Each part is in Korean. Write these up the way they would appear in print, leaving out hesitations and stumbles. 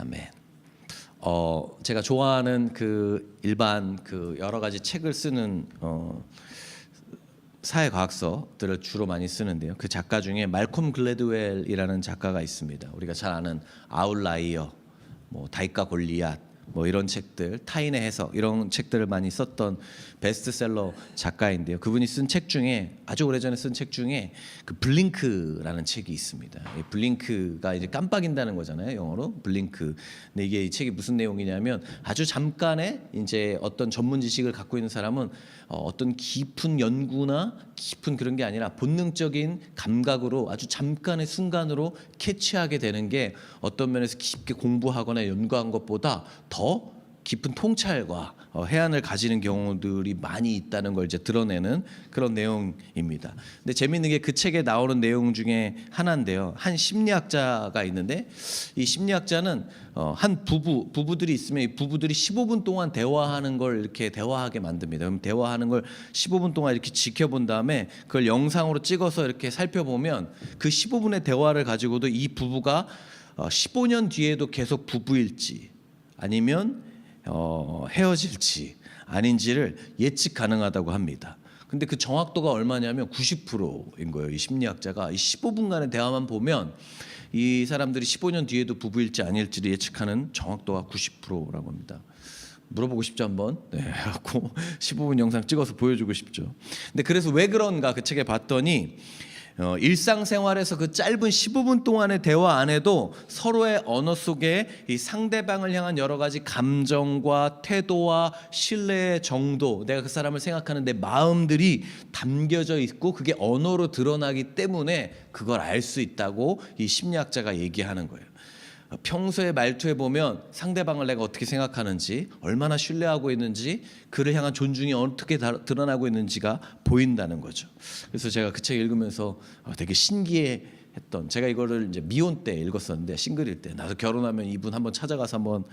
아멘. 제가 좋아하는 그 일반 그 여러 가지 책을 쓰는 사회과학서들을 주로 많이 쓰는데요. 그 작가 중에 말콤 글래드웰이라는 작가가 있습니다. 우리가 잘 아는 아웃라이어, 뭐 다윗과 골리앗, 뭐 이런 책들, 타인의 해석 이런 책들을 많이 썼던 베스트셀러 작가인데요. 그분이 쓴 책 중에 아주 오래전에 쓴 책 중에 그 블링크라는 책이 있습니다. 이 블링크가 이제 깜빡인다는 거잖아요, 영어로 블링크. 근데 이게 이 책이 무슨 내용이냐면 아주 잠깐의 이제 어떤 전문 지식을 갖고 있는 사람은 어떤 깊은 연구나 깊은 그런 게 아니라 본능적인 감각으로 아주 잠깐의 순간으로 캐치하게 되는 게 어떤 면에서 깊게 공부하거나 연구한 것보다 더 깊은 통찰과 해안을 가지는 경우들이 많이 있다는 걸 이제 드러내는 그런 내용입니다. 근데 재미있는 게 그 책에 나오는 내용 중에 하나인데요. 한 심리학자가 있는데 이 심리학자는 한 부부들이 있으면 이 부부들이 15분 동안 대화하는 걸 이렇게 대화하게 만듭니다. 그럼 대화하는 걸 15분 동안 이렇게 지켜본 다음에 그걸 영상으로 찍어서 이렇게 살펴보면 그 15분의 대화를 가지고도 이 부부가 15년 뒤에도 계속 부부일지 아니면 헤어질지 아닌지를 예측 가능하다고 합니다. 근데 그 정확도가 얼마냐면 90%인 거예요. 이 심리학자가 이 15분간의 대화만 보면 이 사람들이 15년 뒤에도 부부일지 아닐지를 예측하는 정확도가 90%라고 합니다. 물어보고 싶죠 한번. 네, 하고 15분 영상 찍어서 보여주고 싶죠. 근데 그래서 왜 그런가 그 책에 봤더니 일상생활에서 그 짧은 15분 동안의 대화 안에도 서로의 언어 속에 이 상대방을 향한 여러 가지 감정과 태도와 신뢰의 정도, 내가 그 사람을 생각하는 내 마음들이 담겨져 있고 그게 언어로 드러나기 때문에 그걸 알 수 있다고 이 심리학자가 얘기하는 거예요. 평소의 말투에 보면 상대방을 내가 어떻게 생각하는지, 얼마나 신뢰하고 있는지, 그를 향한 존중이 어떻게 드러나고 있는지가 보인다는 거죠. 그래서 제가 그 책 읽으면서 되게 신기했던, 제가 이거를 이제 미혼 때 읽었었는데 싱글일 때 나도 결혼하면 이분 한번 찾아가서 한번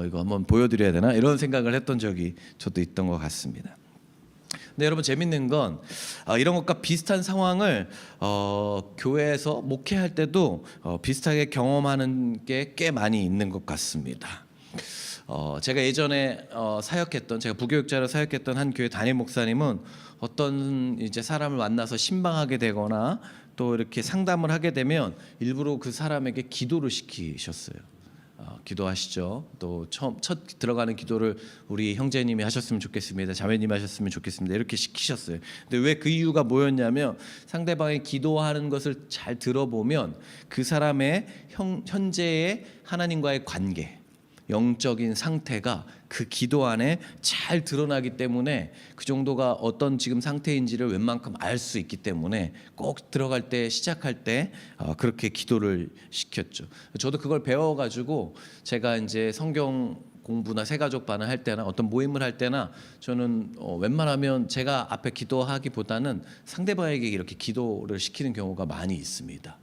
이거 한번 보여드려야 되나 이런 생각을 했던 적이 저도 있던 것 같습니다. 근데 여러분 재밌는 건 이런 것과 비슷한 상황을 교회에서 목회할 때도 비슷하게 경험하는 게 꽤 많이 있는 것 같습니다. 제가 예전에 제가 부교육자로 사역했던 한 교회 담임 목사님은 어떤 이제 사람을 만나서 신방하게 되거나 또 이렇게 상담을 하게 되면 일부러 그 사람에게 기도를 시키셨어요. 기도하시죠. 또 첫 들어가는 기도를 우리 형제님이 하셨으면 좋겠습니다. 자매님이 하셨으면 좋겠습니다. 이렇게 시키셨어요. 근데 왜 그 이유가 뭐였냐면 상대방이 기도하는 것을 잘 들어보면 그 사람의 현재의 하나님과의 관계, 영적인 상태가 그 기도 안에 잘 드러나기 때문에 그 정도가 어떤 지금 상태인지를 웬만큼 알 수 있기 때문에 꼭 들어갈 때 시작할 때 그렇게 기도를 시켰죠. 저도 그걸 배워가지고 제가 이제 성경 공부나 새가족반을 할 때나 어떤 모임을 할 때나 저는 웬만하면 제가 앞에 기도하기보다는 상대방에게 이렇게 기도를 시키는 경우가 많이 있습니다.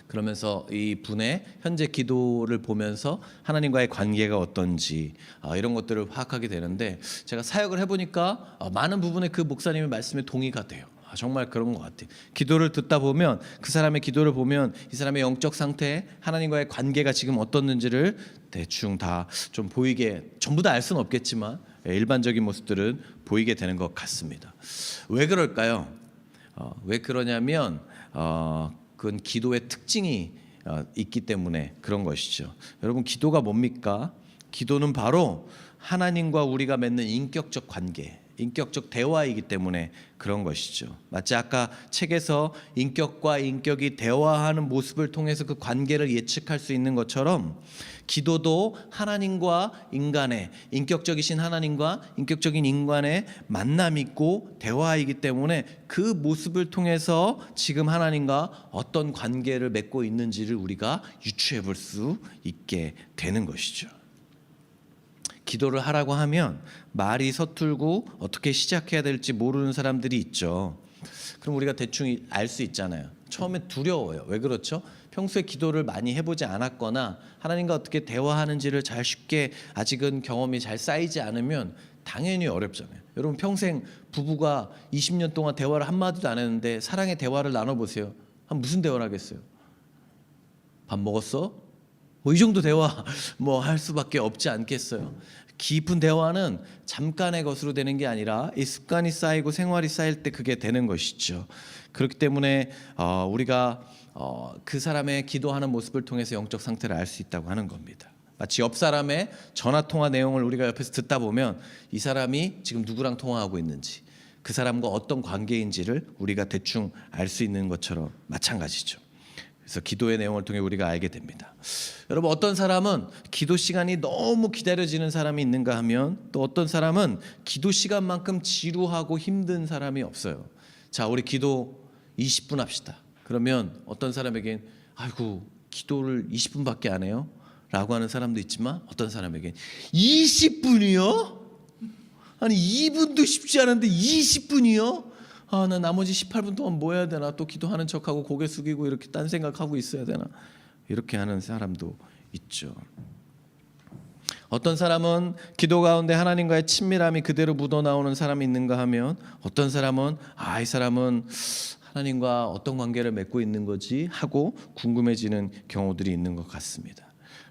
그러면서 이 분의 현재 기도를 보면서 하나님과의 관계가 어떤지 이런 것들을 파악하게 되는데 제가 사역을 해보니까 많은 부분에 그 목사님의 말씀에 동의가 돼요. 정말 그런 것 같아요. 기도를 듣다 보면 그 사람의 기도를 보면 이 사람의 영적 상태, 하나님과의 관계가 지금 어떻는지를 대충 다 좀 보이게, 전부 다 알 수는 없겠지만 일반적인 모습들은 보이게 되는 것 같습니다. 왜 그럴까요? 왜 그러냐면 그건 기도의 특징이 있기 때문에 그런 것이죠. 여러분 기도가 뭡니까? 기도는 바로 하나님과 우리가 맺는 인격적 관계, 인격적 대화이기 때문에 그런 것이죠. 마치 아까 책에서 인격과 인격이 대화하는 모습을 통해서 그 관계를 예측할 수 있는 것처럼 기도도 하나님과 인간의, 인격적이신 하나님과 인격적인 인간의 만남이 있고 대화이기 때문에 그 모습을 통해서 지금 하나님과 어떤 관계를 맺고 있는지를 우리가 유추해 볼 수 있게 되는 것이죠. 기도를 하라고 하면 말이 서툴고 어떻게 시작해야 될지 모르는 사람들이 있죠. 그럼 우리가 대충 알 수 있잖아요. 처음에 두려워요. 왜 그렇죠? 평소에 기도를 많이 해보지 않았거나 하나님과 어떻게 대화하는지를 잘 쉽게 아직은 경험이 잘 쌓이지 않으면 당연히 어렵잖아요. 여러분 평생 부부가 20년 동안 대화를 한마디도 안 했는데 사랑의 대화를 나눠보세요. 무슨 대화를 하겠어요? 밥 먹었어? 뭐 이 정도 대화 뭐 할 수밖에 없지 않겠어요. 깊은 대화는 잠깐의 것으로 되는 게 아니라 이 습관이 쌓이고 생활이 쌓일 때 그게 되는 것이죠. 그렇기 때문에 우리가 그 사람의 기도하는 모습을 통해서 영적 상태를 알 수 있다고 하는 겁니다. 마치 옆 사람의 전화 통화 내용을 우리가 옆에서 듣다 보면 이 사람이 지금 누구랑 통화하고 있는지, 그 사람과 어떤 관계인지를 우리가 대충 알 수 있는 것처럼 마찬가지죠. 그래서 기도의 내용을 통해 우리가 알게 됩니다. 여러분, 어떤 사람은 기도 시간이 너무 기다려지는 사람이 있는가 하면, 또 어떤 사람은 기도 시간만큼 지루하고 힘든 사람이 없어요. 자, 우리 기도 20분 합시다. 그러면 어떤 사람에겐 아이고 기도를 20분밖에 안 해요? 라고 하는 사람도 있지만, 어떤 사람에겐 20분이요? 아니 2분도 쉽지 않은데 20분이요? 나 나머지 18분 동안 뭐 해야 되나? 또 기도하는 척하고 고개 숙이고 이렇게 딴 생각하고 있어야 되나? 이렇게 하는 사람도 있죠. 어떤 사람은 기도 가운데 하나님과의 친밀함이 그대로 묻어나오는 사람이 있는가 하면, 어떤 사람은 이 사람은 하나님과 어떤 관계를 맺고 있는 거지 하고 궁금해지는 경우들이 있는 것 같습니다.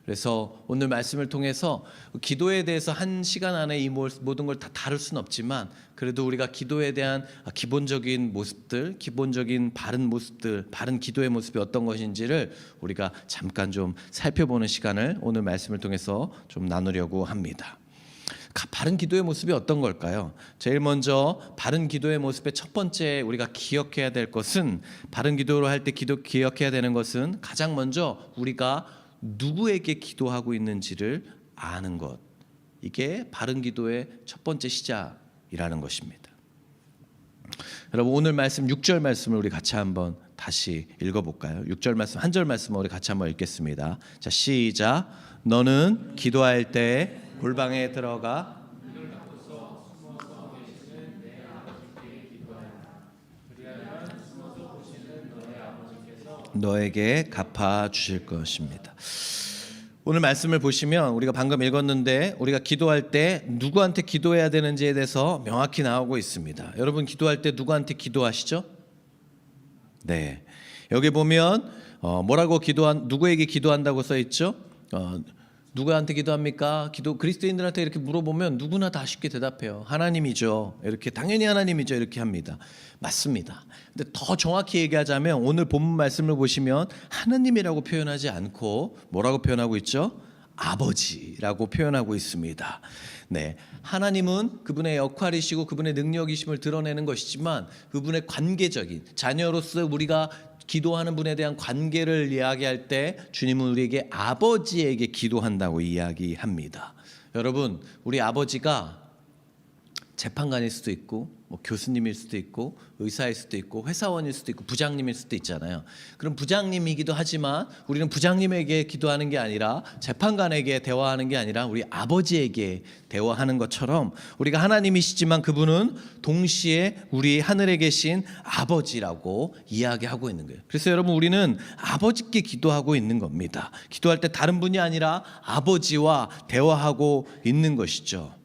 그래서 오늘 말씀을 통해서 기도에 대해서 한 시간 안에 이 모든 걸 다 다룰 수는 없지만, 그래도 우리가 기도에 대한 기본적인 모습들, 기본적인 바른 모습들, 바른 기도의 모습이 어떤 것인지를 우리가 잠깐 좀 살펴보는 시간을 오늘 말씀을 통해서 좀 나누려고 합니다. 바른 기도의 모습이 어떤 걸까요? 제일 먼저 바른 기도의 모습의 첫 번째 우리가 기억해야 될 것은, 바른 기도를 할 때 기억해야 되는 것은 가장 먼저 우리가 누구에게 기도하고 있는지를 아는 것. 이게 바른 기도의 첫 번째 시작이라는 것입니다. 여러분, 오늘 말씀 6절 말씀을 우리 같이 한번 다시 읽어볼까요? 6절 말씀, 한 절 말씀을 우리 같이 한번 읽겠습니다. 자, 시작. 너는 기도할 때 골방에 들어가 너에게 갚아 주실 것입니다. 오늘 말씀을 보시면 우리가 방금 읽었는데, 우리가 기도할 때 누구한테 기도해야 되는지에 대해서 명확히 나오고 있습니다. 여러분, 기도할 때 누구한테 기도하시죠? 네, 여기 보면 뭐라고 누구에게 기도한다고 써 있죠? 누구한테 기도합니까? 그리스도인들한테 이렇게 물어보면 누구나 다 쉽게 대답해요. 하나님이죠. 이렇게, 당연히 하나님이죠. 이렇게 합니다. 맞습니다. 근데 더 정확히 얘기하자면 오늘 본문 말씀을 보시면 하나님이라고 표현하지 않고 뭐라고 표현하고 있죠? 아버지라고 표현하고 있습니다. 네, 하나님은 그분의 역할이시고 그분의 능력이심을 드러내는 것이지만, 그분의 관계적인 자녀로서 우리가 기도하는 분에 대한 관계를 이야기할 때 주님은 우리에게 아버지에게 기도한다고 이야기합니다. 여러분, 우리 아버지가 재판관일 수도 있고, 뭐 교수님일 수도 있고, 의사일 수도 있고, 회사원일 수도 있고, 부장님일 수도 있잖아요. 그럼 부장님이기도 하지만 우리는 부장님에게 기도하는 게 아니라, 재판관에게 대화하는 게 아니라 우리 아버지에게 대화하는 것처럼, 우리가 하나님이시지만 그분은 동시에 우리 하늘에 계신 아버지라고 이야기하고 있는 거예요. 그래서 여러분, 우리는 아버지께 기도하고 있는 겁니다. 기도할 때 다른 분이 아니라 아버지와 대화하고 있는 것이죠.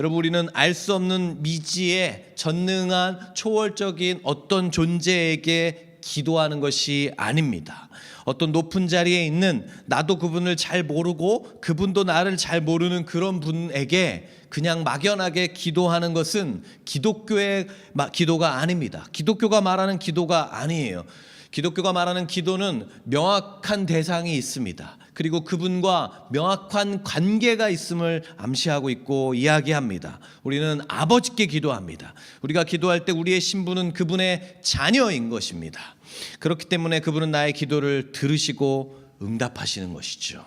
여러분, 우리는 알 수 없는 미지의 전능한 초월적인 어떤 존재에게 기도하는 것이 아닙니다. 어떤 높은 자리에 있는, 나도 그분을 잘 모르고 그분도 나를 잘 모르는 그런 분에게 그냥 막연하게 기도하는 것은 기독교의 기도가 아닙니다. 기독교가 말하는 기도가 아니에요. 기독교가 말하는 기도는 명확한 대상이 있습니다. 그리고 그분과 명확한 관계가 있음을 암시하고 있고 이야기합니다. 우리는 아버지께 기도합니다. 우리가 기도할 때 우리의 신분은 그분의 자녀인 것입니다. 그렇기 때문에 그분은 나의 기도를 들으시고 응답하시는 것이죠.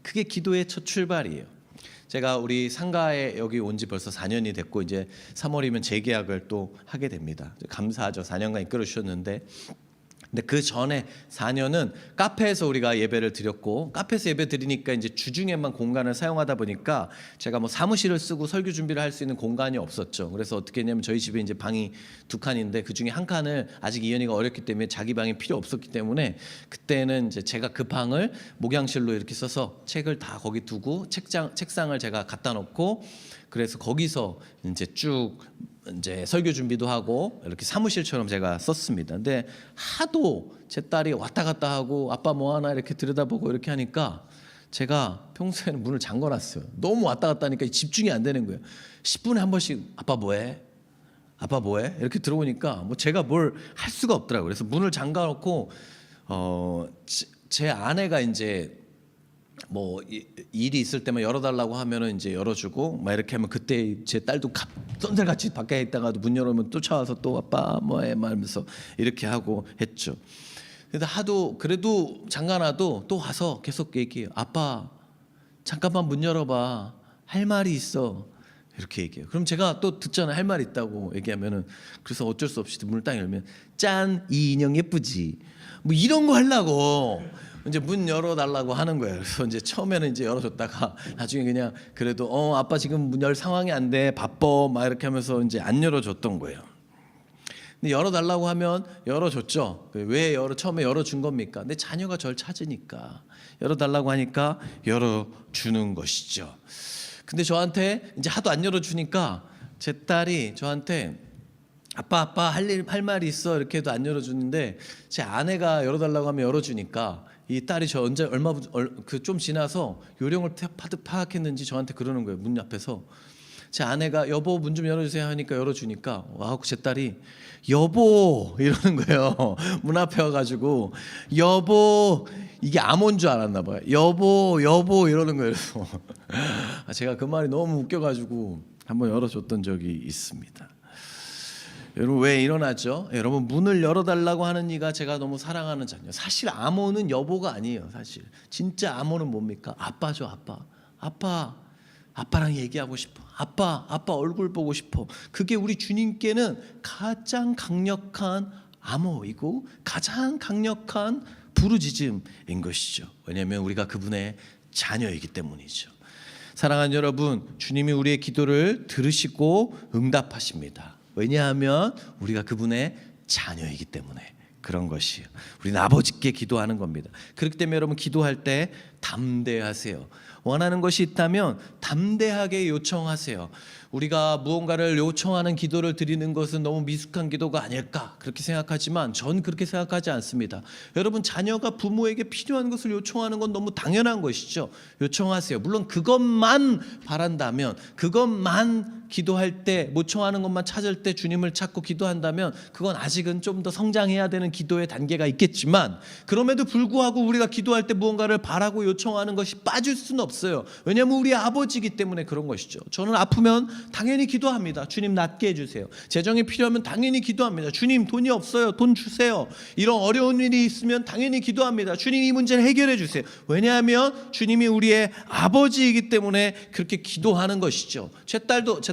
그게 기도의 첫 출발이에요. 제가 우리 상가에 여기 온 지 벌써 4년이 됐고, 이제 3월이면 재계약을 또 하게 됩니다. 감사하죠. 4년간 이끌어 주셨는데, 근데 그 전에 4년은 카페에서 우리가 예배를 드렸고, 카페에서 예배 드리니까 이제 주중에만 공간을 사용하다 보니까 제가 뭐 사무실을 쓰고 설교 준비를 할 수 있는 공간이 없었죠. 그래서 어떻게 했냐면, 저희 집에 이제 방이 2칸인데 그 중에 한 칸을 아직 이현이가 어렸기 때문에 자기 방이 필요 없었기 때문에, 그때는 이제 제가 그 방을 목양실로 이렇게 써서 책을 다 거기 두고 책상을 제가 갖다 놓고, 그래서 거기서 이제 쭉 이제 설교 준비도 하고 이렇게 사무실처럼 제가 썼습니다. 근데 하도 제 딸이 왔다 갔다 하고 아빠 뭐 하나 이렇게 들여다보고 이렇게 하니까 제가 평소에는 문을 잠궈놨어요. 너무 왔다 갔다 하니까 집중이 안 되는 거예요. 10분에 한 번씩 아빠 뭐해? 아빠 뭐해? 이렇게 들어오니까 뭐 제가 뭘 할 수가 없더라고요. 그래서 문을 잠가놓고 제 아내가 이제 뭐 일이 있을 때만 열어달라고 하면은 이제 열어주고 막 이렇게 하면 그때 제 딸도 쏜살같이 밖에 있다가도 문 열어오면 쫓아와서 또 아빠 뭐해 말면서 이렇게 하고 했죠. 근데 하도 그래도 잠가놔도 또 와서 계속 얘기해요. 아빠 잠깐만 문 열어봐. 할 말이 있어. 이렇게 얘기해요. 그럼 제가 또 듣잖아요. 할 말 있다고 얘기하면은 그래서 어쩔 수 없이 문을 딱 열면 짠 이 인형 예쁘지. 뭐 이런 거 하려고 이제 문 열어달라고 하는 거예요. 그래서 이제 처음에는 이제 열어줬다가 나중에 그냥 그래도 아빠 지금 문 열 상황이 안 돼 바빠 막 이렇게 하면서 이제 안 열어줬던 거예요. 근데 열어달라고 하면 열어줬죠. 왜 처음에 열어준 겁니까? 근데 자녀가 절 찾으니까 열어달라고 하니까 열어주는 것이죠. 근데 저한테 이제 하도 안 열어주니까 제 딸이 저한테 아빠 할 말이 있어 이렇게 해도 안 열어주는데 제 아내가 열어달라고 하면 열어주니까 이 딸이 저 언제 좀 지나서 요령을 파악했는지 저한테 그러는 거예요. 문 앞에서 제 아내가 여보 문 좀 열어주세요 하니까 열어주니까 와 제 딸이 여보 이러는 거예요. 문 앞에 와가지고 여보 이게 암호인 줄 알았나 봐요. 여보 이러는 거예요. 그래서 제가 그 말이 너무 웃겨가지고 한번 열어줬던 적이 있습니다. 여러분 왜 일어나죠? 여러분 문을 열어달라고 하는 이가 제가 너무 사랑하는 자녀. 사실 암호는 여보가 아니에요. 사실 진짜 암호는 뭡니까? 아빠죠. 아빠랑 얘기하고 싶어. 아빠 얼굴 보고 싶어. 그게 우리 주님께는 가장 강력한 암호이고 가장 강력한 부르짖음인 것이죠. 왜냐하면 우리가 그분의 자녀이기 때문이죠. 사랑하는 여러분, 주님이 우리의 기도를 들으시고 응답하십니다. 왜냐하면 우리가 그분의 자녀이기 때문에 그런 것이에요. 우리는 아버지께 기도하는 겁니다. 그렇기 때문에 여러분 기도할 때 담대하세요. 원하는 것이 있다면 담대하게 요청하세요. 우리가 무언가를 요청하는 기도를 드리는 것은 너무 미숙한 기도가 아닐까 그렇게 생각하지만 전 그렇게 생각하지 않습니다. 여러분 자녀가 부모에게 필요한 것을 요청하는 건 너무 당연한 것이죠. 요청하세요. 물론 그것만 바란다면 그것만 기도할 때 요청하는 것만 찾을 때 주님을 찾고 기도한다면 그건 아직은 좀 더 성장해야 되는 기도의 단계가 있겠지만 그럼에도 불구하고 우리가 기도할 때 무언가를 바라고 요청하는 것이 빠질 수는 없어요. 왜냐하면 우리 아버지이기 때문에 그런 것이죠. 저는 아프면 당연히 기도합니다. 주님 낫게 해주세요. 재정이 필요하면 당연히 기도합니다. 주님 돈이 없어요. 돈 주세요. 이런 어려운 일이 있으면 당연히 기도합니다. 주님 이 문제를 해결해 주세요. 왜냐하면 주님이 우리의 아버지이기 때문에 그렇게 기도하는 것이죠. 제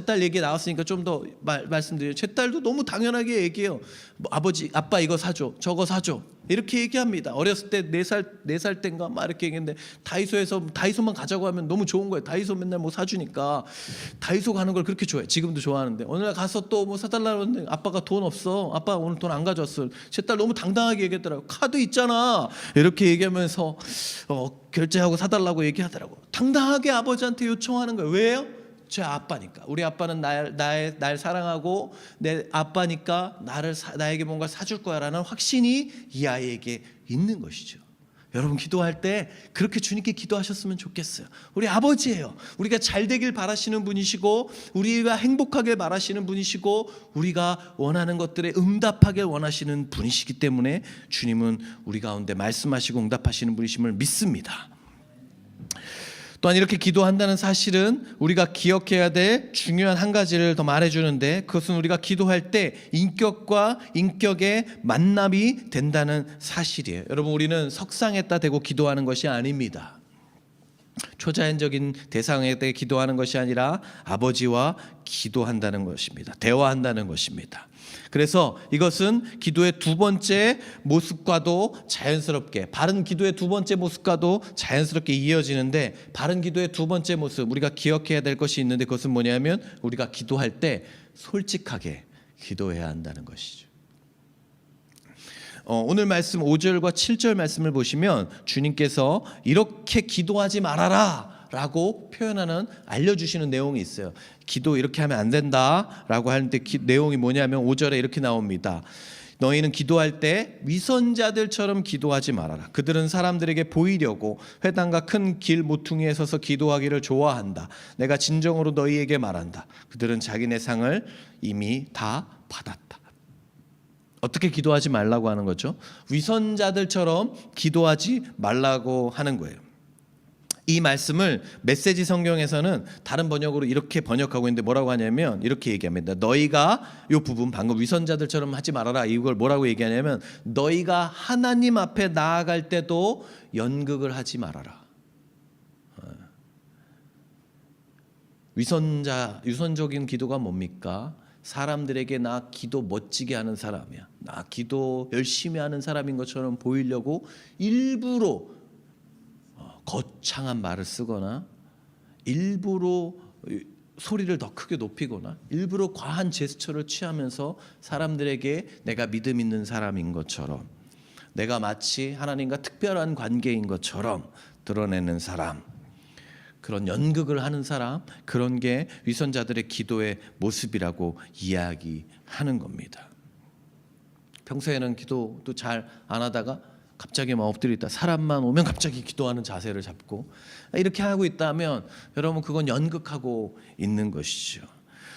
딸 얘기 나왔으니까 좀 더 말씀드려요. 제 딸도 너무 당연하게 얘기해요. 아버지 아빠 이거 사줘 저거 사줘 이렇게 얘기합니다. 어렸을 때 4살 때인가 막 이렇게 얘기했는데 다이소만 가자고 하면 너무 좋은 거예요. 다이소 맨날 뭐 사주니까 다이소 가는 걸 그렇게 좋아해. 지금도 좋아하는데 어느 날 가서 또 뭐 사달라고 했는데 아빠가 돈 없어. 아빠 오늘 돈 안 가져왔어. 제 딸 너무 당당하게 얘기했더라고. 카드 있잖아 이렇게 얘기하면서 결제하고 사달라고 얘기하더라고. 당당하게 아버지한테 요청하는 거예요. 왜요? 제 아빠니까. 우리 아빠는 날 사랑하고 내 아빠니까 나에게 뭔가 사줄 거야라는 확신이 이 아이에게 있는 것이죠. 여러분 기도할 때 그렇게 주님께 기도하셨으면 좋겠어요. 우리 아버지예요. 우리가 잘 되길 바라시는 분이시고 우리가 행복하길 바라시는 분이시고 우리가 원하는 것들에 응답하길 원하시는 분이시기 때문에 주님은 우리 가운데 말씀하시고 응답하시는 분이심을 믿습니다. 또한 이렇게 기도한다는 사실은 우리가 기억해야 될 중요한 한 가지를 더 말해주는데 그것은 우리가 기도할 때 인격과 인격의 만남이 된다는 사실이에요. 여러분 우리는 석상에다 대고 기도하는 것이 아닙니다. 초자연적인 대상에 대해 기도하는 것이 아니라 아버지와 기도한다는 것입니다. 대화한다는 것입니다. 그래서 이것은 기도의 두 번째 모습과도 자연스럽게 바른 기도의 두 번째 모습과도 자연스럽게 이어지는데 바른 기도의 두 번째 모습 우리가 기억해야 될 것이 있는데 그것은 뭐냐면 우리가 기도할 때 솔직하게 기도해야 한다는 것이죠. 오늘 말씀 5절과 7절 말씀을 보시면 주님께서 이렇게 기도하지 말아라 라고 표현하는 알려주시는 내용이 있어요. 기도 이렇게 하면 안 된다 라고 하는데 내용이 뭐냐면 5절에 이렇게 나옵니다. 너희는 기도할 때 위선자들처럼 기도하지 말아라. 그들은 사람들에게 보이려고 회당과 큰 길 모퉁이에 서서 기도하기를 좋아한다. 내가 진정으로 너희에게 말한다. 그들은 자기네 상을 이미 다 받았다. 어떻게 기도하지 말라고 하는 거죠? 위선자들처럼 기도하지 말라고 하는 거예요. 이 말씀을 메시지 성경에서는 다른 번역으로 이렇게 번역하고 있는데 뭐라고 하냐면 이렇게 얘기합니다. 너희가 이 부분 방금 위선자들처럼 하지 말아라. 이걸 뭐라고 얘기하냐면 너희가 하나님 앞에 나아갈 때도 연극을 하지 말아라. 위선적인 기도가 뭡니까? 사람들에게 나 기도 멋지게 하는 사람이야. 나 기도 열심히 하는 사람인 것처럼 보이려고 일부러 거창한 말을 쓰거나 일부러 소리를 더 크게 높이거나 일부러 과한 제스처를 취하면서 사람들에게 내가 믿음 있는 사람인 것처럼 내가 마치 하나님과 특별한 관계인 것처럼 드러내는 사람, 그런 연극을 하는 사람, 그런 게 위선자들의 기도의 모습이라고 이야기하는 겁니다. 평소에는 기도도 잘 안 하다가 갑자기 막 엎드려 있다 사람만 오면 갑자기 기도하는 자세를 잡고 이렇게 하고 있다면 여러분 그건 연극하고 있는 것이죠.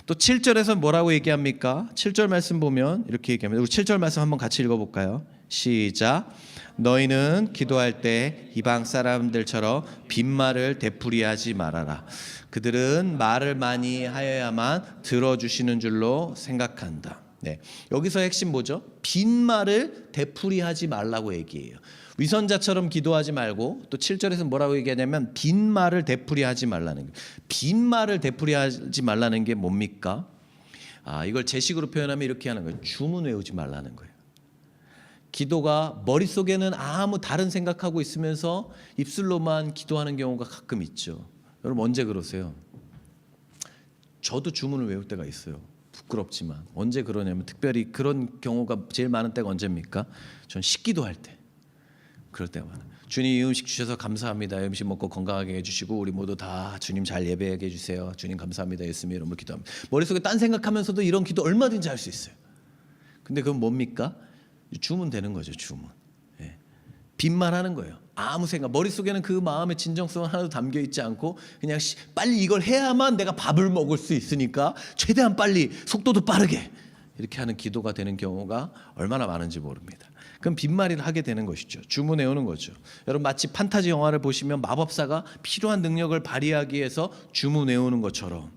또 7절에서 뭐라고 얘기합니까? 7절 말씀 보면 이렇게 얘기합니다. 우리 7절 말씀 한번 같이 읽어볼까요? 시작. 너희는 기도할 때 이방 사람들처럼 빈말을 되풀이하지 말아라. 그들은 말을 많이 하여야만 들어주시는 줄로 생각한다. 네, 여기서 핵심 뭐죠? 빈말을 되풀이하지 말라고 얘기해요. 위선자처럼 기도하지 말고 또 7절에서 뭐라고 얘기하냐면 빈말을 되풀이하지 말라는 거예요. 빈말을 되풀이하지 말라는 게 뭡니까? 이걸 제식으로 표현하면 이렇게 하는 거예요. 주문 외우지 말라는 거예요. 기도가 머릿속에는 아무 다른 생각하고 있으면서 입술로만 기도하는 경우가 가끔 있죠. 여러분 언제 그러세요? 저도 주문을 외울 때가 있어요. 부끄럽지만 언제 그러냐면 특별히 그런 경우가 제일 많은 때가 언제입니까? 전 식기도할 때 그럴 때가 많아요. 주님 이 음식 주셔서 감사합니다. 이 음식 먹고 건강하게 해주시고 우리 모두 다 주님 잘 예배하게 해주세요. 주님 감사합니다. 예수님 이름으로 기도합니다. 머릿속에 딴 생각하면서도 이런 기도 얼마든지 할 수 있어요. 근데 그건 뭡니까? 주문 되는 거죠. 주문. 예. 빈말하는 거예요. 아무 생각 머릿속에는 그 마음의 진정성은 하나도 담겨 있지 않고 그냥 빨리 이걸 해야만 내가 밥을 먹을 수 있으니까 최대한 빨리 속도도 빠르게 이렇게 하는 기도가 되는 경우가 얼마나 많은지 모릅니다. 그럼 빈말을 하게 되는 것이죠. 주문 외우는 거죠. 여러분 마치 판타지 영화를 보시면 마법사가 필요한 능력을 발휘하기 위해서 주문 외우는 것처럼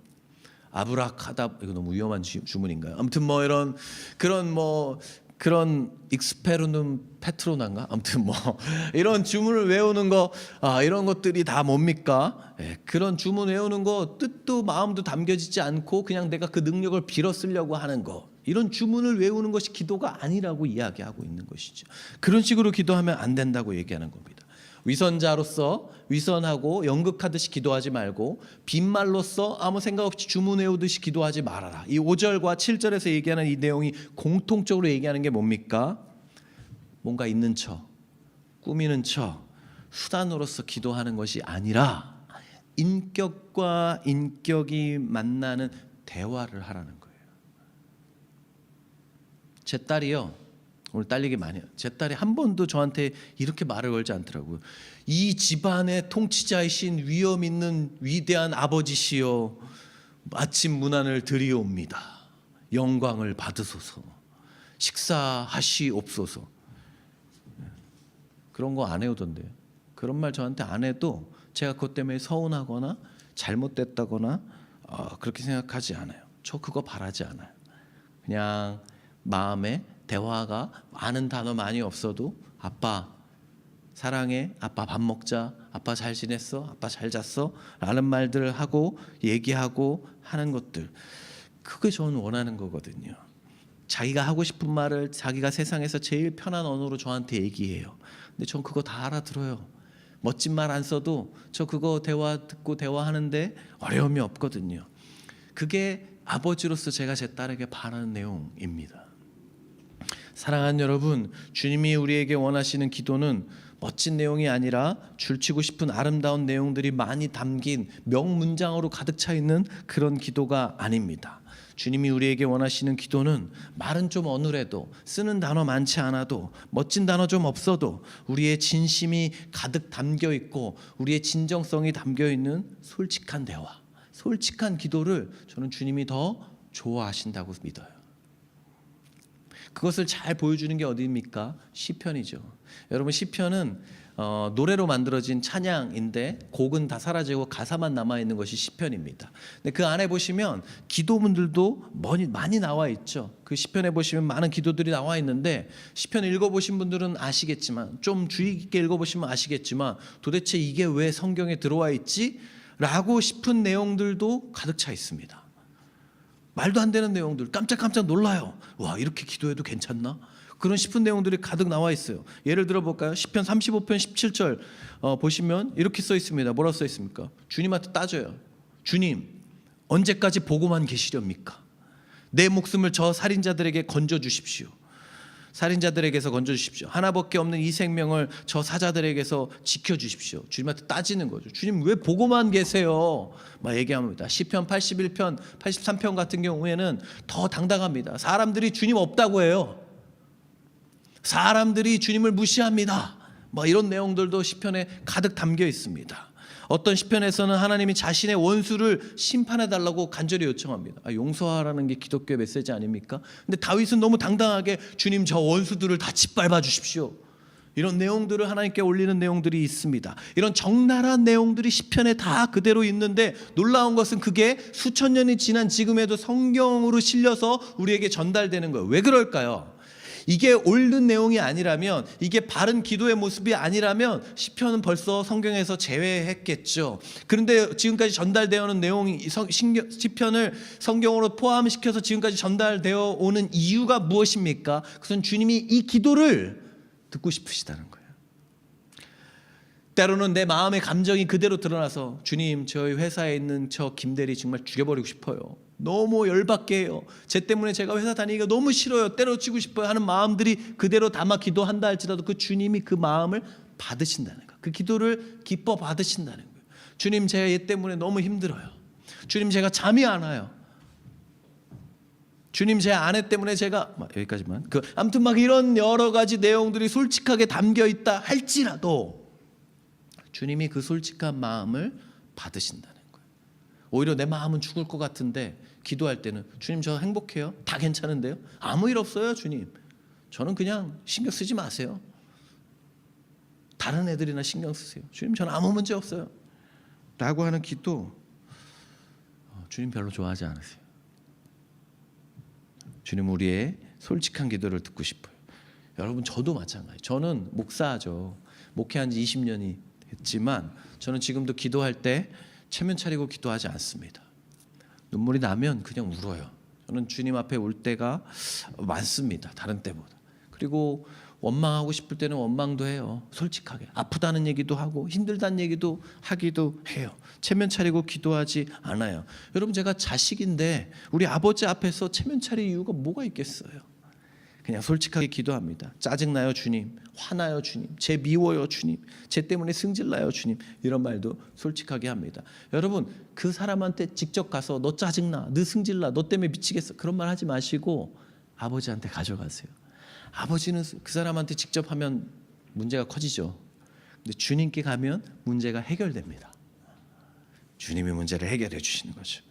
아브라카다 이거 너무 위험한 주문인가요? 아무튼 뭐 이런 그런 익스페르눔 페트로나인가? 아무튼 뭐 이런 주문을 외우는 거 이런 것들이 다 뭡니까? 그런 주문 외우는 거 뜻도 마음도 담겨지지 않고 그냥 내가 그 능력을 빌어 쓰려고 하는 거 이런 주문을 외우는 것이 기도가 아니라고 이야기하고 있는 것이죠. 그런 식으로 기도하면 안 된다고 얘기하는 겁니다. 위선자로서 위선하고 연극하듯이 기도하지 말고 빈말로써 아무 생각 없이 주문 외우듯이 기도하지 말아라. 이 5절과 7절에서 얘기하는 이 내용이 공통적으로 얘기하는 게 뭡니까? 뭔가 있는 척, 꾸미는 척, 수단으로서 기도하는 것이 아니라 인격과 인격이 만나는 대화를 하라는 거예요. 제 딸이요. 오늘 딸 얘기 많이 해요. 제 딸이 한 번도 저한테 이렇게 말을 걸지 않더라고요. 이 집안의 통치자이신 위엄 있는 위대한 아버지시여 아침 문안을 드리옵니다. 영광을 받으소서. 식사하시옵소서. 그런 거 안 해오던데요. 그런 말 저한테 안 해도 제가 그것 때문에 서운하거나 잘못됐다거나 그렇게 생각하지 않아요. 저 그거 바라지 않아요. 그냥 마음에 대화가 많은 단어 많이 없어도 아빠 사랑해, 아빠 밥 먹자, 아빠 잘 지냈어, 아빠 잘 잤어 라는 말들을 하고 얘기하고 하는 것들 그게 저는 원하는 거거든요. 자기가 하고 싶은 말을 자기가 세상에서 제일 편한 언어로 저한테 얘기해요. 근데 전 그거 다 알아들어요. 멋진 말 안 써도 저 그거 대화 듣고 대화하는데 어려움이 없거든요. 그게 아버지로서 제가 제 딸에게 바라는 내용입니다. 사랑하는 여러분, 주님이 우리에게 원하시는 기도는 멋진 내용이 아니라 줄치고 싶은 아름다운 내용들이 많이 담긴 명문장으로 가득 차 있는 그런 기도가 아닙니다. 주님이 우리에게 원하시는 기도는 말은 좀 어눌해도, 쓰는 단어 많지 않아도, 멋진 단어 좀 없어도 우리의 진심이 가득 담겨 있고 우리의 진정성이 담겨 있는 솔직한 대화, 솔직한 기도를 저는 주님이 더 좋아하신다고 믿어요. 그것을 잘 보여주는 게 어디입니까? 시편이죠. 여러분, 시편은 노래로 만들어진 찬양인데 곡은 다 사라지고 가사만 남아있는 것이 시편입니다. 근데 그 안에 보시면 기도문들도 많이 나와 있죠. 그 시편에 보시면 많은 기도들이 나와 있는데, 시편 읽어보신 분들은 아시겠지만, 좀 주의 깊게 읽어보시면 아시겠지만, 도대체 이게 왜 성경에 들어와 있지? 라고 싶은 내용들도 가득 차 있습니다. 말도 안 되는 내용들, 깜짝깜짝 놀라요. 와, 이렇게 기도해도 괜찮나? 그런 싶은 내용들이 가득 나와 있어요. 예를 들어 볼까요? 시편 35편 17절 보시면 이렇게 써 있습니다. 뭐라고 써 있습니까? 주님한테 따져요. 주님, 언제까지 보고만 계시렵니까? 내 목숨을 저 살인자들에게 건져 주십시오. 살인자들에게서 건져 주십시오. 하나밖에 없는 이 생명을 저 사자들에게서 지켜 주십시오. 주님한테 따지는 거죠. 주님, 왜 보고만 계세요? 막 얘기합니다. 시편 81편, 83편 같은 경우에는 더 당당합니다. 사람들이 주님 없다고 해요. 사람들이 주님을 무시합니다. 이런 내용들도 시편에 가득 담겨 있습니다. 어떤 시편에서는 하나님이 자신의 원수를 심판해 달라고 간절히 요청합니다. 용서하라는 게 기독교의 메시지 아닙니까? 근데 다윗은 너무 당당하게 주님, 저 원수들을 다 짓밟아 주십시오. 이런 내용들을 하나님께 올리는 내용들이 있습니다. 이런 적나라한 내용들이 시편에 다 그대로 있는데, 놀라운 것은 그게 수천 년이 지난 지금에도 성경으로 실려서 우리에게 전달되는 거예요. 왜 그럴까요? 이게 옳은 내용이 아니라면, 이게 바른 기도의 모습이 아니라면 시편은 벌써 성경에서 제외했겠죠. 그런데 지금까지 전달되어 오는 내용이, 시편을 성경으로 포함시켜서 지금까지 전달되어 오는 이유가 무엇입니까? 그것은 주님이 이 기도를 듣고 싶으시다는 거예요. 때로는 내 마음의 감정이 그대로 드러나서, 주님, 저희 회사에 있는 저 김대리 정말 죽여버리고 싶어요. 너무 열받게 해요. 쟤 때문에 제가 회사 다니기가 너무 싫어요. 때려치고 싶어요 하는 마음들이 그대로 담아 기도한다 할지라도, 그 주님이 그 마음을 받으신다는 거예요. 그 기도를 기뻐 받으신다는 거예요. 주님, 제가 얘 때문에 너무 힘들어요. 주님, 제가 잠이 안 와요. 주님, 제 아내 때문에 제가 여기까지만. 아무튼 이런 여러 가지 내용들이 솔직하게 담겨 있다 할지라도 주님이 그 솔직한 마음을 받으신다는 거예요. 오히려 내 마음은 죽을 것 같은데 기도할 때는, 주님, 저 행복해요. 다 괜찮은데요. 아무 일 없어요, 주님. 저는 그냥 신경 쓰지 마세요. 다른 애들이나 신경 쓰세요. 주님, 저는 아무 문제 없어요. 라고 하는 기도, 주님 별로 좋아하지 않으세요. 주님, 우리의 솔직한 기도를 듣고 싶어요. 여러분, 저도 마찬가지예요. 저는 목사죠. 목회한 지 20년이 했지만 저는 지금도 기도할 때 체면 차리고 기도하지 않습니다. 눈물이 나면 그냥 울어요. 저는 주님 앞에 울 때가 많습니다. 다른 때보다. 그리고 원망하고 싶을 때는 원망도 해요. 솔직하게. 아프다는 얘기도 하고 힘들다는 얘기도 하기도 해요. 체면 차리고 기도하지 않아요. 여러분, 제가 자식인데 우리 아버지 앞에서 체면 차릴 이유가 뭐가 있겠어요? 그냥 솔직하게 기도합니다. 짜증나요, 주님. 화나요, 주님. 쟤 미워요, 주님. 쟤 때문에 승질나요, 주님. 이런 말도 솔직하게 합니다. 여러분, 그 사람한테 직접 가서 너 짜증나, 너 승질나, 너 때문에 미치겠어, 그런 말 하지 마시고 아버지한테 가져가세요. 아버지는 그 사람한테 직접 하면 문제가 커지죠. 근데 주님께 가면 문제가 해결됩니다. 주님이 문제를 해결해 주시는 거죠.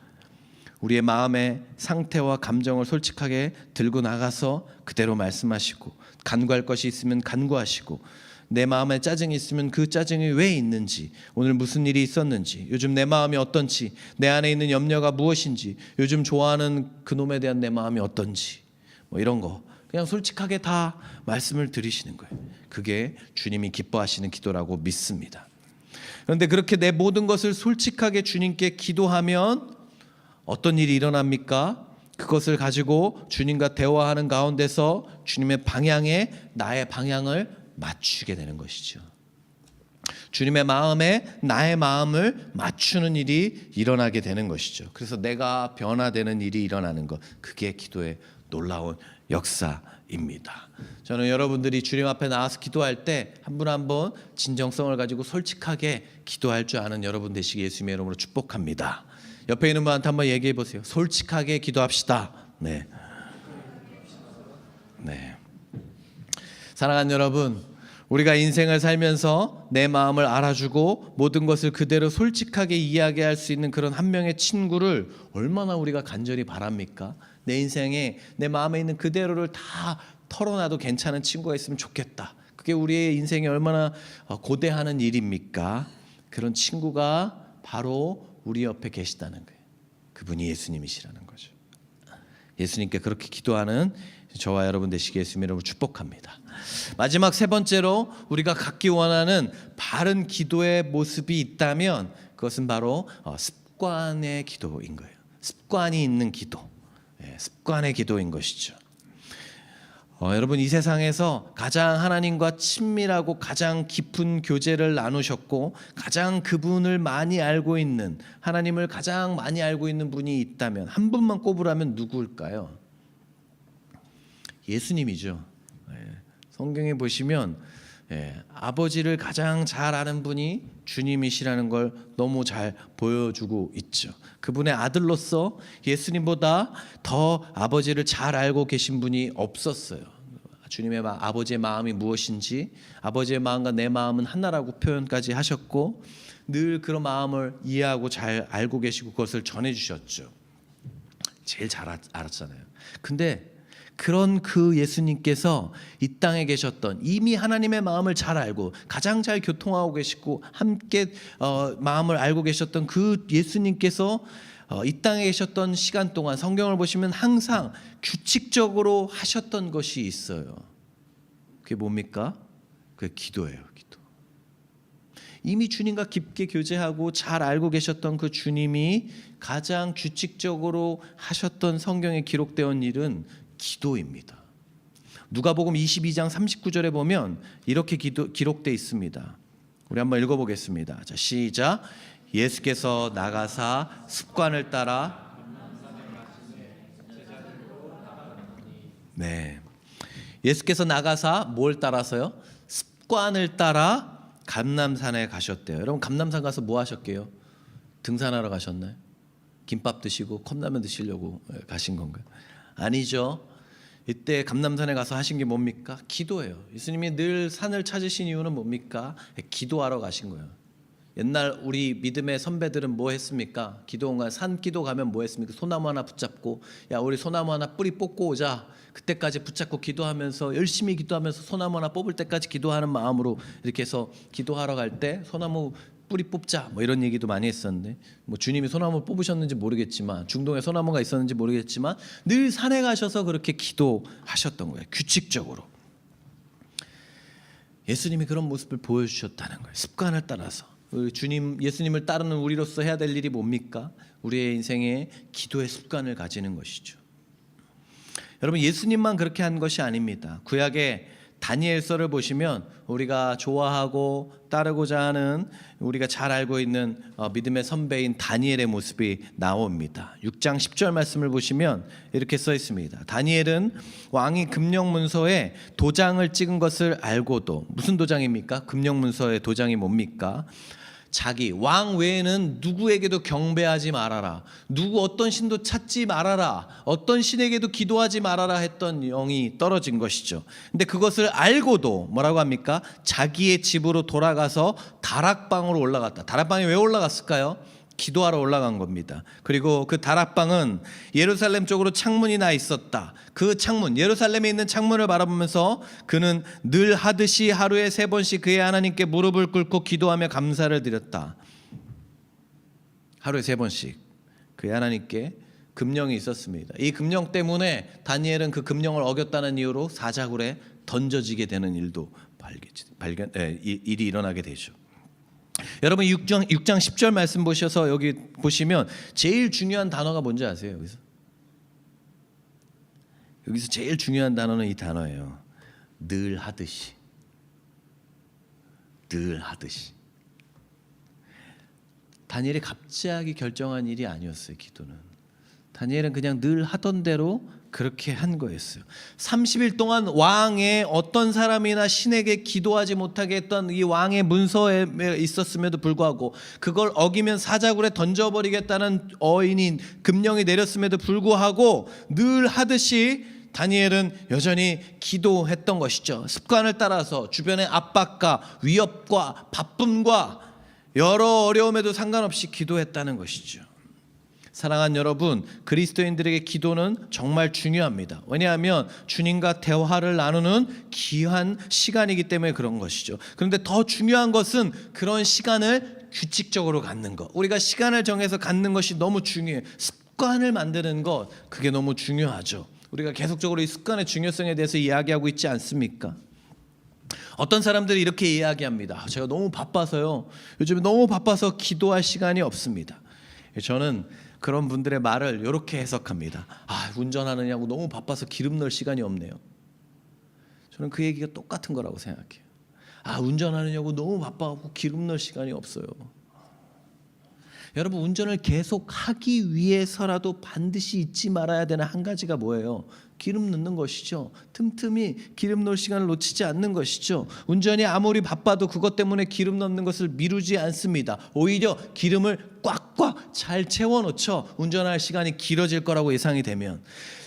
우리의 마음의 상태와 감정을 솔직하게 들고 나가서 그대로 말씀하시고, 간구할 것이 있으면 간구하시고, 내 마음에 짜증이 있으면 그 짜증이 왜 있는지, 오늘 무슨 일이 있었는지, 요즘 내 마음이 어떤지, 내 안에 있는 염려가 무엇인지, 요즘 좋아하는 그놈에 대한 내 마음이 어떤지, 이런 거 그냥 솔직하게 다 말씀을 드리시는 거예요. 그게 주님이 기뻐하시는 기도라고 믿습니다. 그런데 그렇게 내 모든 것을 솔직하게 주님께 기도하면 어떤 일이 일어납니까? 그것을 가지고 주님과 대화하는 가운데서 주님의 방향에 나의 방향을 맞추게 되는 것이죠. 주님의 마음에 나의 마음을 맞추는 일이 일어나게 되는 것이죠. 그래서 내가 변화되는 일이 일어나는 것, 그게 기도의 놀라운 역사입니다. 저는 여러분들이 주님 앞에 나와서 기도할 때 한 분 한 분 진정성을 가지고 솔직하게 기도할 줄 아는 여러분 되시기 예수님의 이름으로 축복합니다. 옆에 있는 분한테 한번 얘기해 보세요. 솔직하게 기도합시다. 네. 사랑하는 여러분, 우리가 인생을 살면서 내 마음을 알아주고 모든 것을 그대로 솔직하게 이야기할 수 있는 그런 한 명의 친구를 얼마나 우리가 간절히 바랍니까? 내 인생에 내 마음에 있는 그대로를 다 털어놔도 괜찮은 친구가 있으면 좋겠다. 그게 우리의 인생에 얼마나 고대하는 일입니까? 그런 친구가 바로 우리 옆에 계시다는 거예요. 그분이 예수님이시라는 거죠. 예수님께 그렇게 기도하는 저와 여러분 되시기에 예수님의 이름으로 축복합니다. 마지막 세 번째로 우리가 갖기 원하는 바른 기도의 모습이 있다면 그것은 바로 습관의 기도인 거예요. 습관이 있는 기도, 습관의 기도인 것이죠. 여러분, 이 세상에서 가장 하나님과 친밀하고 가장 깊은 교제를 나누셨고 가장 그분을 많이 알고 있는, 하나님을 가장 많이 알고 있는 분이 있다면 한 분만 꼽으라면 누구일까요? 예수님이죠. 성경에 보시면 아버지를 가장 잘 아는 분이 주님이시라는 걸 너무 잘 보여주고 있죠. 그분의 아들로서 예수님보다 더 아버지를 잘 알고 계신 분이 없었어요. 주님의 아버지의 마음이 무엇인지, 아버지의 마음과 내 마음은 하나라고 표현까지 하셨고 늘 그런 마음을 이해하고 잘 알고 계시고 그것을 전해주셨죠. 제일 잘 알았잖아요. 근데 그런 그 예수님께서 이 땅에 계셨던, 이미 하나님의 마음을 잘 알고 가장 잘 교통하고 계시고 함께 마음을 알고 계셨던 그 예수님께서 이 땅에 계셨던 시간 동안 성경을 보시면 항상 규칙적으로 하셨던 것이 있어요. 그게 뭡니까? 그게 기도예요. 기도. 이미 주님과 깊게 교제하고 잘 알고 계셨던 그 주님이 가장 규칙적으로 하셨던 성경에 기록되어 있는 일은 기도입니다. 누가복음 22장 39절에 보면 이렇게 기록되어 있습니다. 우리 한번 읽어보겠습니다. 자, 시작. 예수께서 나가사 습관을 따라 예수께서 나가사 뭘 따라서요? 습관을 따라 감람산에 가셨대요. 여러분, 감람산 가서 뭐 하셨게요? 등산하러 가셨나요? 김밥 드시고 컵라면 드시려고 가신 건가요? 아니죠. 이때 감람산에 가서 하신 게 뭡니까? 기도예요. 예수님이 늘 산을 찾으신 이유는 뭡니까? 기도하러 가신 거예요. 옛날 우리 믿음의 선배들은 뭐 했습니까? 기도원가 산 기도 가면 뭐 했습니까? 소나무 하나 붙잡고, 야, 우리 소나무 하나 뿌리 뽑고 오자. 그때까지 붙잡고 기도하면서 열심히 기도하면서 소나무 하나 뽑을 때까지 기도하는 마음으로 이렇게 해서 기도하러 갈 때 소나무 뿌리 뽑자 뭐 이런 얘기도 많이 했었는데, 뭐 주님이 소나무 뽑으셨는지 모르겠지만, 중동에 소나무가 있었는지 모르겠지만 늘 산에 가셔서 그렇게 기도하셨던 거예요. 규칙적으로. 예수님이 그런 모습을 보여주셨다는 거예요. 습관을 따라서. 주님, 예수님을 따르는 우리로서 해야 될 일이 뭡니까? 우리의 인생에 기도의 습관을 가지는 것이죠. 여러분, 예수님만 그렇게 한 것이 아닙니다. 구약의 다니엘서를 보시면 우리가 좋아하고 따르고자 하는, 우리가 잘 알고 있는 믿음의 선배인 다니엘의 모습이 나옵니다. 6장 10절 말씀을 보시면 이렇게 써 있습니다. 다니엘은 왕이 금령문서에 도장을 찍은 것을 알고도, 무슨 도장입니까? 금령문서의 도장이 뭡니까? 자기 왕 외에는 누구에게도 경배하지 말아라, 누구 어떤 신도 찾지 말아라, 어떤 신에게도 기도하지 말아라 했던 영이 떨어진 것이죠. 근데 그것을 알고도 뭐라고 합니까? 자기의 집으로 돌아가서 다락방으로 올라갔다. 다락방에 왜 올라갔을까요? 기도하러 올라간 겁니다. 그리고 그 다락방은 예루살렘 쪽으로 창문이 나 있었다. 그 창문, 예루살렘에 있는 창문을 바라보면서 그는 늘 하듯이 하루에 3번씩 그의 하나님께 무릎을 꿇고 기도하며 감사를 드렸다. 하루에 3번씩 그의 하나님께 금령이 있었습니다. 이 금령 때문에 다니엘은 그 금령을 어겼다는 이유로 사자굴에 던져지게 되는 일도 일이 일어나게 되죠. 여러분, 6장 10절 말씀 보셔서 여기 보시면 제일 중요한 단어가 뭔지 아세요? 여기서 제일 중요한 단어는 이 단어예요. 늘 하듯이. 늘 하듯이. 다니엘이 갑자기 결정한 일이 아니었어요. 기도는 다니엘은 그냥 늘 하던 대로 그렇게 한 거였어요. 30일 동안 왕의 어떤 사람이나 신에게 기도하지 못하게 했던 이 왕의 문서에 있었음에도 불구하고, 그걸 어기면 사자굴에 던져버리겠다는 어인인 금령이 내렸음에도 불구하고 늘 하듯이 다니엘은 여전히 기도했던 것이죠. 습관을 따라서 주변의 압박과 위협과 바쁨과 여러 어려움에도 상관없이 기도했다는 것이죠. 사랑하는 여러분, 그리스도인들에게 기도는 정말 중요합니다. 왜냐하면 주님과 대화를 나누는 귀한 시간이기 때문에 그런 것이죠. 그런데 더 중요한 것은 그런 시간을 규칙적으로 갖는 것. 우리가 시간을 정해서 갖는 것이 너무 중요해요. 습관을 만드는 것, 그게 너무 중요하죠. 우리가 계속적으로 이 습관의 중요성에 대해서 이야기하고 있지 않습니까? 어떤 사람들이 이렇게 이야기합니다. 제가 너무 바빠서요. 요즘 너무 바빠서 기도할 시간이 없습니다. 저는 그런 분들의 말을 이렇게 해석합니다. 운전하느냐고 너무 바빠서 기름 넣을 시간이 없네요. 저는 그 얘기가 똑같은 거라고 생각해요. 운전하느냐고 너무 바빠갖고 기름 넣을 시간이 없어요. 여러분, 운전을 계속 하기 위해서라도 반드시 잊지 말아야 되는 한 가지가 뭐예요? 기름 넣는 것이죠. 틈틈이 기름 넣을 시간을 놓치지 않는 것이죠. 운전이 아무리 바빠도 그것 때문에 기름 넣는 것을 미루지 않습니다. 오히려 기름을 꽉꽉 잘 채워놓죠. 운전할 시간이 길어질 거라고 예상이 되면.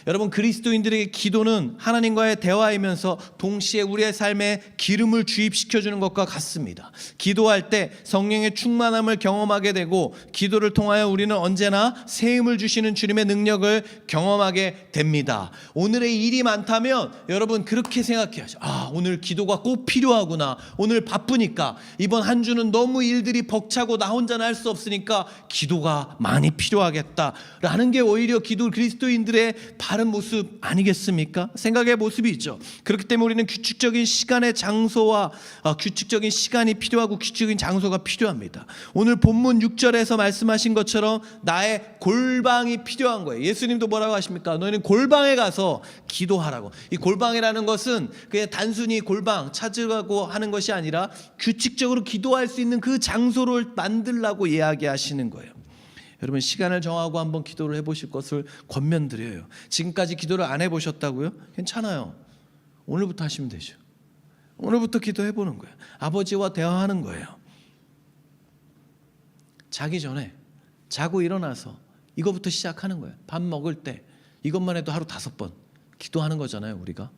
여러분, 그리스도인들에게 기도는 하나님과의 대화이면서 동시에 우리의 삶에 기름을 주입시켜주는 것과 같습니다. 기도할 때 성령의 충만함을 경험하게 되고, 기도를 통하여 우리는 언제나 새 힘을 주시는 주님의 능력을 경험하게 됩니다. 오늘의 일이 많다면 여러분 그렇게 생각해야죠. 오늘 기도가 꼭 필요하구나. 오늘 바쁘니까, 이번 한 주는 너무 일들이 벅차고 나 혼자는 할 수 없으니까 기도가 많이 필요하겠다라는 게 오히려 그리스도인들의 바른 모습 아니겠습니까? 생각의 모습이 있죠. 그렇기 때문에 우리는 규칙적인 시간의 장소와 규칙적인 시간이 필요하고 규칙적인 장소가 필요합니다. 오늘 본문 6절에서 말씀하신 것처럼 나의 골방이 필요한 거예요. 예수님도 뭐라고 하십니까? 너희는 골방에 가서 기도하라고. 이 골방이라는 것은 그냥 단순히 골방 찾으라고 하는 것이 아니라 규칙적으로 기도할 수 있는 그 장소를 만들라고 이야기하시는 거예요. 여러분, 시간을 정하고 한번 기도를 해보실 것을 권면드려요. 지금까지 기도를 안 해보셨다고요? 괜찮아요. 오늘부터 하시면 되죠. 오늘부터 기도해보는 거예요. 아버지와 대화하는 거예요. 자기 전에, 자고 일어나서 이거부터 시작하는 거예요. 밥 먹을 때 이것만 해도 하루 5번 기도하는 거잖아요. 우리가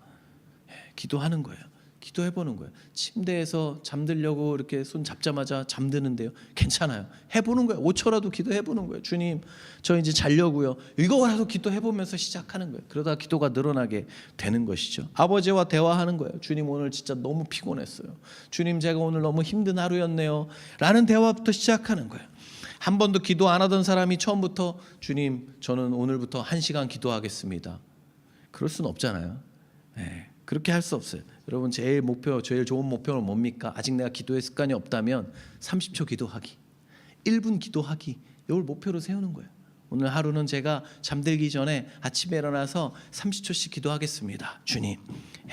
기도하는 거예요. 기도해보는 거예요. 침대에서 잠들려고 이렇게 손 잡자마자 잠드는데요, 괜찮아요. 해보는 거예요. 5초라도 기도해보는 거예요. 주님, 저 이제 자려고요. 이거라도 기도해보면서 시작하는 거예요. 그러다 기도가 늘어나게 되는 것이죠. 아버지와 대화하는 거예요. 주님, 오늘 진짜 너무 피곤했어요. 주님, 제가 오늘 너무 힘든 하루였네요 라는 대화부터 시작하는 거예요. 한 번도 기도 안 하던 사람이 처음부터 주님, 저는 오늘부터 1시간 기도하겠습니다. 그럴 수는 없잖아요. 그렇게 할 수 없어요. 여러분, 제일 좋은 목표는 뭡니까? 아직 내가 기도의 습관이 없다면 30초 기도하기, 1분 기도하기, 이걸 목표로 세우는 거예요. 오늘 하루는 제가 잠들기 전에 아침에 일어나서 30초씩 기도하겠습니다. 주님,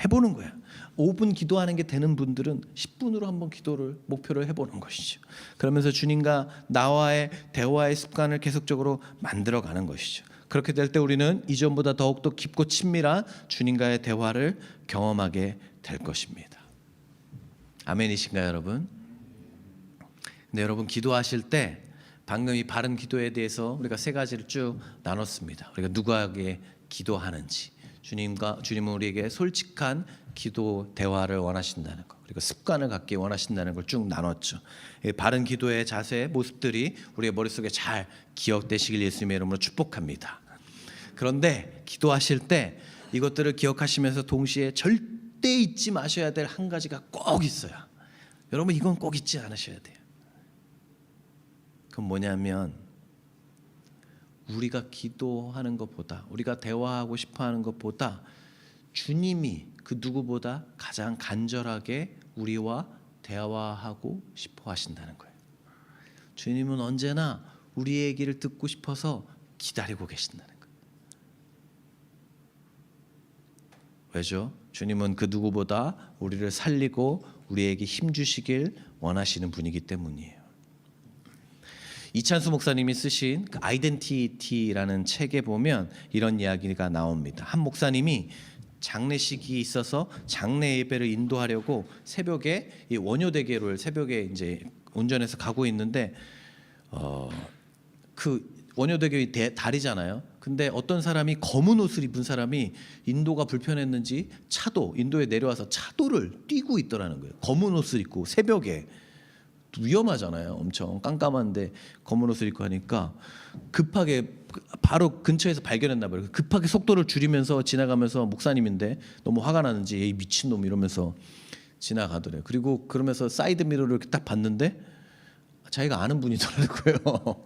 해보는 거예요. 5분 기도하는 게 되는 분들은 10분으로 한번 기도를 목표로 해보는 것이죠. 그러면서 주님과 나와의 대화의 습관을 계속적으로 만들어가는 것이죠. 그렇게 될 때 우리는 이전보다 더욱더 깊고 친밀한 주님과의 대화를 경험하게 될 것입니다. 아멘이신가요, 여러분? 근데 여러분, 기도하실 때 방금 이 바른 기도에 대해서 우리가 3가지를 쭉 나눴습니다. 우리가 누구에게 기도하는지, 주님은 우리에게 솔직한 기도 대화를 원하신다는 것, 그리고 습관을 갖기 원하신다는 걸 쭉 나눴죠. 바른 기도의 자세, 모습들이 우리의 머릿속에 잘 기억되시길 예수님의 이름으로 축복합니다. 그런데 기도하실 때 이것들을 기억하시면서 동시에 절대 잊지 마셔야 될 한 가지가 꼭 있어요. 여러분, 이건 꼭 잊지 않으셔야 돼요. 그건 뭐냐면, 우리가 기도하는 것보다, 우리가 대화하고 싶어하는 것보다 주님이 그 누구보다 가장 간절하게 우리와 대화하고 싶어 하신다는 거예요. 주님은 언제나 우리의 얘기를 듣고 싶어서 기다리고 계신다는 거예요. 왜죠? 주님은 그 누구보다 우리를 살리고 우리에게 힘 주시길 원하시는 분이기 때문이에요. 이찬수 목사님이 쓰신 그 아이덴티티라는 책에 보면 이런 이야기가 나옵니다. 한 목사님이 장례식이 있어서 장례 예배를 인도하려고 새벽에 이 원효대교를 새벽에 이제 운전해서 가고 있는데 그 원효대교의 다리잖아요. 근데 어떤 사람이 검은 옷을 입은 사람이 인도가 불편했는지 인도에 내려와서 차도를 뛰고 있더라는 거예요. 검은 옷을 입고 새벽에 위험하잖아요. 엄청 깜깜한데 검은 옷을 입고 하니까 급하게 바로 근처에서 발견했나 봐요. 급하게 속도를 줄이면서 지나가면서 목사님인데 너무 화가 나는지 이 미친놈 이러면서 지나가더래요. 그리고 그러면서 사이드 미러를 이렇게 딱 봤는데 자기가 아는 분이더라고요.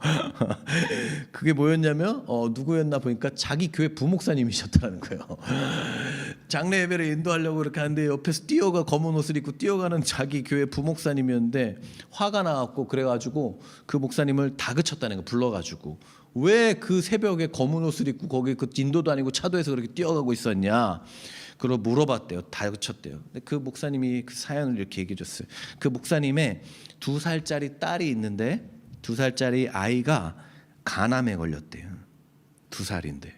그게 뭐였냐면 누구였나 보니까 자기 교회 부목사님이셨더라는 거예요. 장례 예배를 인도하려고 그렇게 하는데 옆에서 검은 옷을 입고 뛰어가는 자기 교회 부목사님이었는데 화가 나갖고 그래가지고 그 목사님을 다그쳤다는 거 불러가지고 왜 그 새벽에 검은 옷을 입고 거기 그 인도도 아니고 차도에서 그렇게 뛰어가고 있었냐. 그걸 물어봤대요. 다그쳤대요. 근데 그 목사님이 그 사연을 이렇게 얘기해줬어요. 그 목사님의 2살짜리 딸이 있는데 2살짜리 아이가 간암에 걸렸대요. 2살인데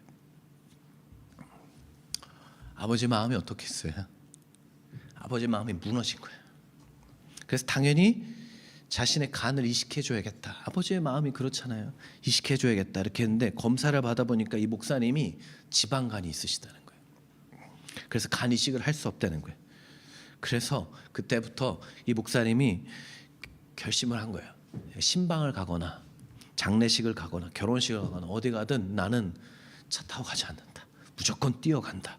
아버지 마음이 어떻겠어요? 아버지 마음이 무너진 거예요. 그래서 당연히 자신의 간을 이식해줘야겠다. 아버지의 마음이 그렇잖아요. 이식해줘야겠다 이렇게 했는데 검사를 받아보니까 이 목사님이 지방간이 있으시다는 거예요. 그래서 간 이식을 할 수 없다는 거예요. 그래서 그때부터 이 목사님이 결심을 한 거예요. 신방을 가거나 장례식을 가거나 결혼식을 가거나 어디 가든 나는 차 타고 가지 않는다. 무조건 뛰어간다.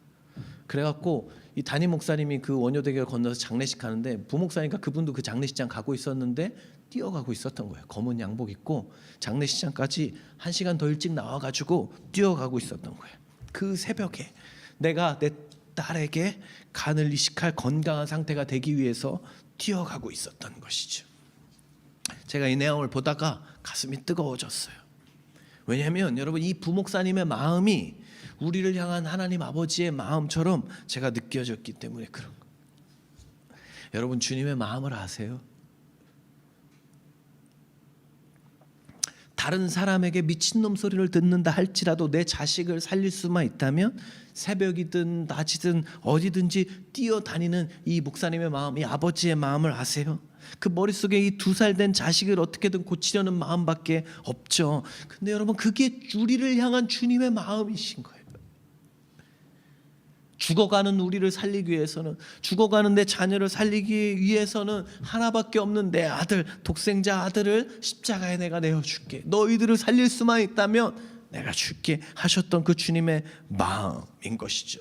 그래갖고 이 담임 목사님이 그 원효대교를 건너서 장례식 하는데 부목사니까 그분도 그 장례식장 가고 있었는데 뛰어가고 있었던 거예요. 검은 양복 입고 장례식장까지 1시간 더 일찍 나와가지고 뛰어가고 있었던 거예요. 그 새벽에 내가 내 딸에게 간을 이식할 건강한 상태가 되기 위해서 뛰어가고 있었던 것이죠. 제가 이 내용을 보다가 가슴이 뜨거워졌어요. 왜냐하면 여러분 이 부목사님의 마음이 우리를 향한 하나님 아버지의 마음처럼 제가 느껴졌기 때문에 그런 거예요. 여러분 주님의 마음을 아세요? 다른 사람에게 미친놈 소리를 듣는다 할지라도 내 자식을 살릴 수만 있다면 새벽이든 낮이든 어디든지 뛰어다니는 이 목사님의 마음, 이 아버지의 마음을 아세요? 그 머릿속에 이 2살 된 자식을 어떻게든 고치려는 마음밖에 없죠. 근데 여러분 그게 우리를 향한 주님의 마음이신 거예요. 죽어가는 우리를 살리기 위해서는, 죽어가는 내 자녀를 살리기 위해서는 하나밖에 없는 내 아들, 독생자 아들을 십자가에 내가 내어줄게. 너희들을 살릴 수만 있다면 내가 줄게 하셨던 그 주님의 마음인 것이죠.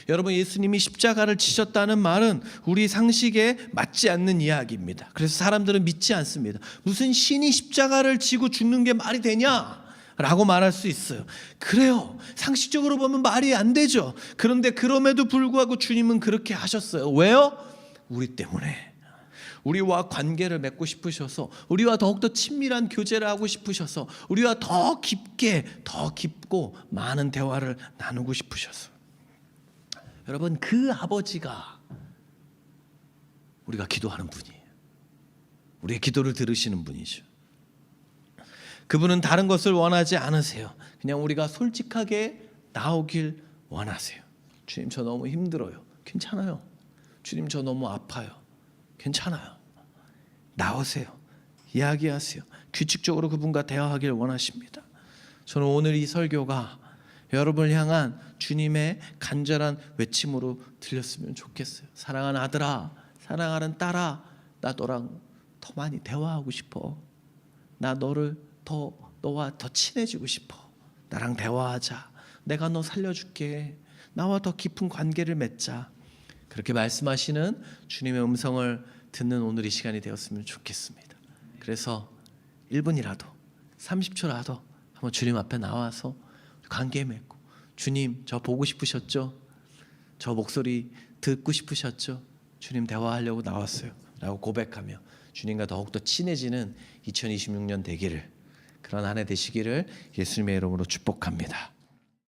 여러분 예수님이 십자가를 지셨다는 말은 우리 상식에 맞지 않는 이야기입니다. 그래서 사람들은 믿지 않습니다. 무슨 신이 십자가를 지고 죽는 게 말이 되냐? 라고 말할 수 있어요. 그래요. 상식적으로 보면 말이 안 되죠. 그런데 그럼에도 불구하고 주님은 그렇게 하셨어요. 왜요? 우리 때문에. 우리와 관계를 맺고 싶으셔서, 우리와 더욱더 친밀한 교제를 하고 싶으셔서, 우리와 더 깊게, 더 깊고 많은 대화를 나누고 싶으셔서. 여러분 그 아버지가 우리가 기도하는 분이에요. 우리의 기도를 들으시는 분이죠. 그분은 다른 것을 원하지 않으세요. 그냥 우리가 솔직하게 나오길 원하세요. 주님 저 너무 힘들어요. 괜찮아요. 주님 저 너무 아파요. 괜찮아요. 나오세요. 이야기하세요. 규칙적으로 그분과 대화하길 원하십니다. 저는 오늘 이 설교가 여러분을 향한 주님의 간절한 외침으로 들렸으면 좋겠어요. 사랑하는 아들아, 사랑하는 딸아, 나 너랑 더 많이 대화하고 싶어. 나 너와 더 친해지고 싶어. 나랑 대화하자. 내가 너 살려줄게. 나와 더 깊은 관계를 맺자. 그렇게 말씀하시는 주님의 음성을 듣는 오늘 이 시간이 되었으면 좋겠습니다. 그래서 1분이라도 30초라도 한번 주님 앞에 나와서 관계 맺고, 주님 저 보고 싶으셨죠? 저 목소리 듣고 싶으셨죠? 주님 대화하려고 나왔어요 라고 고백하며 주님과 더욱더 친해지는 2026년 되기를, 그런 한 해 되시기를 예수님의 이름으로 축복합니다.